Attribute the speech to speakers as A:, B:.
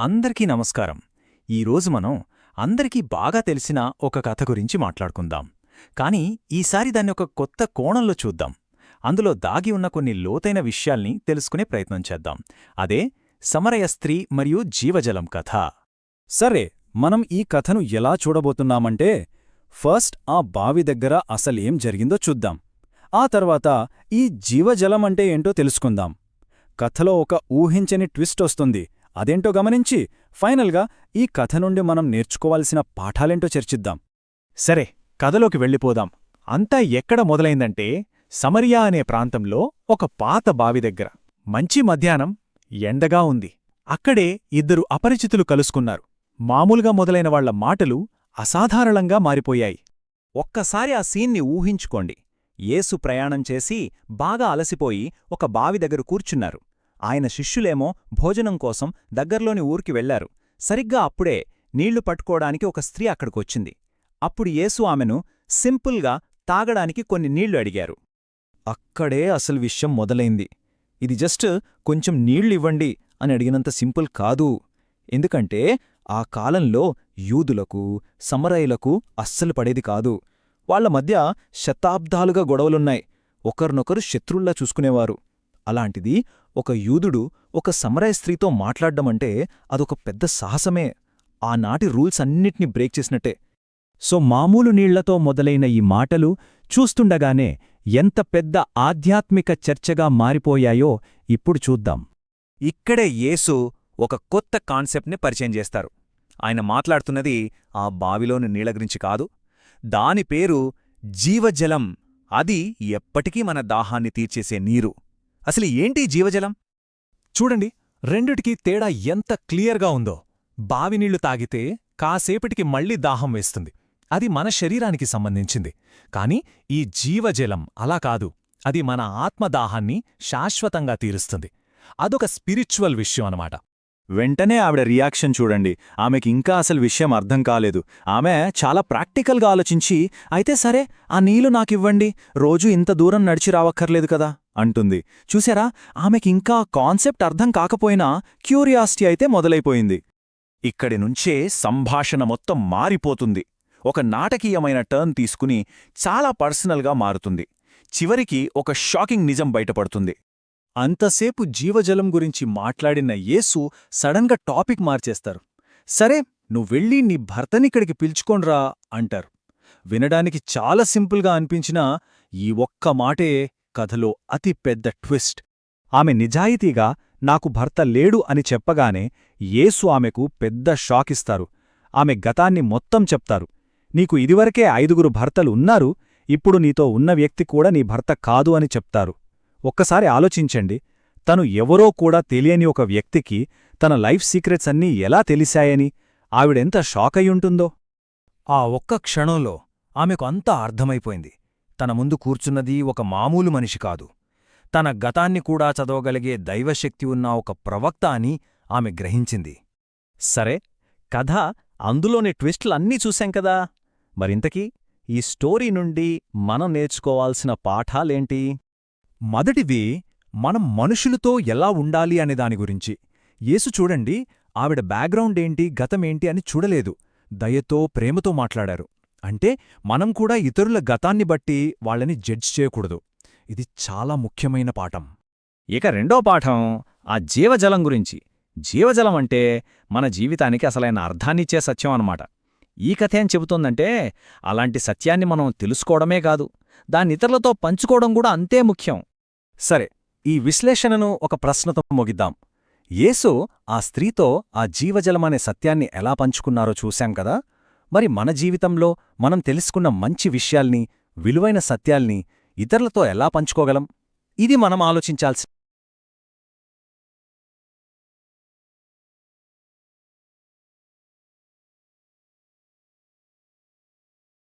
A: అందరికీ నమస్కారం. ఈరోజు మనం అందరికీ బాగా తెలిసిన ఒక కథ గురించి మాట్లాడుకుందాం. కానీ ఈసారి దాన్ని ఒక కొత్త కోణంలో చూద్దాం. అందులో దాగి ఉన్న కొన్ని లోతైన విషయాల్ని తెలుసుకునే ప్రయత్నం చేద్దాం. అదే సమరయ స్త్రీ మరియు జీవజలం కథ.
B: సరే, మనం ఈ కథను ఎలా చూడబోతున్నామంటే, ఫస్ట్ ఆ బావి దగ్గర అసలేం జరిగిందో చూద్దాం. ఆ తర్వాత ఈ జీవజలమంటే ఏంటో తెలుసుకుందాం. కథలో ఒక ఊహించని ట్విస్ట్ వస్తుంది. అదేంటో గమనించి ఫైనల్గా ఈ కథ నుండి మనం నేర్చుకోవాల్సిన పాఠాలేంటో చర్చిద్దాం.
A: సరే, కథలోకి వెళ్ళిపోదాం. అంతా ఎక్కడ మొదలైందంటే సమరియా అనే ప్రాంతంలో ఒక పాత బావి దగ్గర. మంచి మధ్యాహ్నం, ఎండగా ఉంది. అక్కడే ఇద్దరు అపరిచితులు కలుసుకున్నారు. మామూలుగా మొదలైన వాళ్ల మాటలు అసాధారణంగా మారిపోయాయి. ఒక్కసారి ఆ సీన్ని ఊహించుకోండి. యేసు ప్రయాణం చేసి బాగా అలసిపోయి ఒక బావి దగ్గర కూర్చున్నారు. ఆయన శిష్యులేమో భోజనం కోసం దగ్గర్లోని ఊరికి వెళ్లారు. సరిగ్గా అప్పుడే నీళ్లు పట్టుకోవడానికి ఒక స్త్రీ అక్కడికొచ్చింది. అప్పుడు యేసు ఆమెను సింపుల్గా తాగడానికి కొన్ని నీళ్లు అడిగారు.
B: అక్కడే అసలు విషయం మొదలైంది. ఇది జస్ట్ కొంచెం నీళ్ళివ్వండి అని అడిగినంత సింపుల్ కాదు. ఎందుకంటే ఆ కాలంలో యూదులకు, సమరయులకు అస్సలు పడేది కాదు. వాళ్ల మధ్య శతాబ్దాలుగా గొడవలున్నాయి. ఒకరినొకరు శత్రుల్లా చూసుకునేవారు. అలాంటిది ఒక యూదుడు ఒక సమరయ స్త్రీతో మాట్లాడ్డమంటే అదొక పెద్ద సాహసమే. ఆనాటి రూల్స్ అన్నిటినీ బ్రేక్ చేసినట్టే.
A: సో మామూలు నీళ్లతో మొదలైన ఈ మాటలు చూస్తుండగానే ఎంత పెద్ద ఆధ్యాత్మిక చర్చగా మారిపోయాయో ఇప్పుడు చూద్దాం. ఇక్కడే యేసు ఒక కొత్త కాన్సెప్ట్ని పరిచయం చేస్తారు. ఆయన మాట్లాడుతున్నది ఆ బావిలోని నీళ్ల గురించి కాదు. దాని పేరు జీవజలం. అది ఎప్పటికీ మన దాహాన్ని తీర్చేసే నీరు. అసలు ఏంటి జీవజలం? చూడండి, రెండిటికీ తేడా ఎంత క్లియర్గా ఉందో. బావినీళ్లు తాగితే కాసేపటికి మళ్లీ దాహం వేస్తుంది. అది మన శరీరానికి సంబంధించింది. కాని ఈ జీవజలం అలా కాదు. అది మన ఆత్మదాహాన్ని శాశ్వతంగా తీరుస్తుంది. అదొక స్పిరిచువల్ విషయం అన్నమాట.
B: వెంటనే ఆవిడ రియాక్షన్ చూడండి. ఆమెకి ఇంకా అసలు విషయం అర్థం కాలేదు. ఆమె చాలా ప్రాక్టికల్గా ఆలోచించి, అయితే సరే, ఆ నీళ్లు నాకివ్వండి, రోజూ ఇంత దూరం నడిచి రావక్కర్లేదు కదా అంటుంది. చూసారా, ఆమెకింకా కాన్సెప్ట్ అర్థం కాకపోయినా క్యూరియాసిటీ అయితే మొదలైపోయింది.
A: ఇక్కడి నుంచే సంభాషణ మొత్తం మారిపోతుంది. ఒక నాటకీయమైన టర్న్ తీసుకుని చాలా పర్సనల్గా మారుతుంది. చివరికి ఒక షాకింగ్ నిజం బయటపడుతుంది.
B: అంతసేపు జీవజలం గురించి మాట్లాడిన యేసు సడన్గా టాపిక్ మార్చేస్తారు. సరే, నువ్వెళ్ళి నీ భర్తనిక్కడికి పిలుచుకోండ్రా అంటారు. వినడానికి చాలా సింపుల్గా అనిపించినా ఈ ఒక్క మాటే కథలో అతి పెద్ద ట్విస్ట్. ఆమె నిజాయితీగా నాకు భర్త లేడు అని చెప్పగానే యేసు ఆమెకు పెద్ద షాకిస్తారు. ఆమె గతాన్ని మొత్తం చెప్తారు. నీకు ఇదివరకే 5 భర్తలు ఉన్నారు, ఇప్పుడు నీతో ఉన్న వ్యక్తి కూడా నీ భర్త కాదు అని చెప్తారు. ఒక్కసారి ఆలోచించండి, తను ఎవరో కూడా తెలియని ఒక వ్యక్తికి తన లైఫ్ సీక్రెట్స్ అన్నీ ఎలా తెలిశాయని ఆవిడెంత షాకయ్యుంటుందో.
A: ఆ ఒక్క క్షణంలో ఆమెకు అంతా అర్థమైపోయింది. తన ముందు కూర్చున్నది ఒక మామూలు మనిషి కాదు. తన గతాన్ని కూడా చదవగలిగే దైవశక్తి ఉన్న ఒక ప్రవక్త అని ఆమె గ్రహించింది. సరే, కథ అందులోని ట్విస్టులన్నీ చూశాం కదా. మరింతకీ ఈ స్టోరీ నుండి మనం నేర్చుకోవాల్సిన పాఠాలేంటి? మొదటిది, మనం మనుషులతో ఎలా ఉండాలి అనే దాని గురించి. యేసు చూడండి, ఆవిడ బ్యాక్గ్రౌండ్ ఏంటి, గతమేంటి అని చూడలేదు. దయతో, ప్రేమతో మాట్లాడారు. అంటే మనం కూడా ఇతరుల గతాన్ని బట్టి వాళ్ళని జడ్జ్ చేయకూడదు. ఇది చాలా ముఖ్యమైన పాఠం.
B: ఇక రెండో పాఠం ఆ జీవజలం గురించి. జీవజలం అంటే మన జీవితానికి అసలైన అర్థాన్నిచ్చే సత్యం అన్నమాట. ఈ కథ ఏం చెబుతోందంటే, అలాంటి సత్యాన్ని మనం తెలుసుకోవడమే కాదు, దాన్ని ఇతరులతో పంచుకోవడం కూడా అంతే ముఖ్యం.
A: సరే, ఈ విశ్లేషణను ఒక ప్రశ్నతో ముగిద్దాం. యేసు ఆ స్త్రీతో ఆ జీవజలమనే సత్యాన్ని ఎలా పంచుకున్నారో చూశాం కదా. మరి మన జీవితంలో మనం తెలుసుకున్న మంచి విషయాల్ని, విలువైన సత్యాల్ని ఇతరులతో ఎలా పంచుకోగలం? ఇది మనం ఆలోచించాల్సి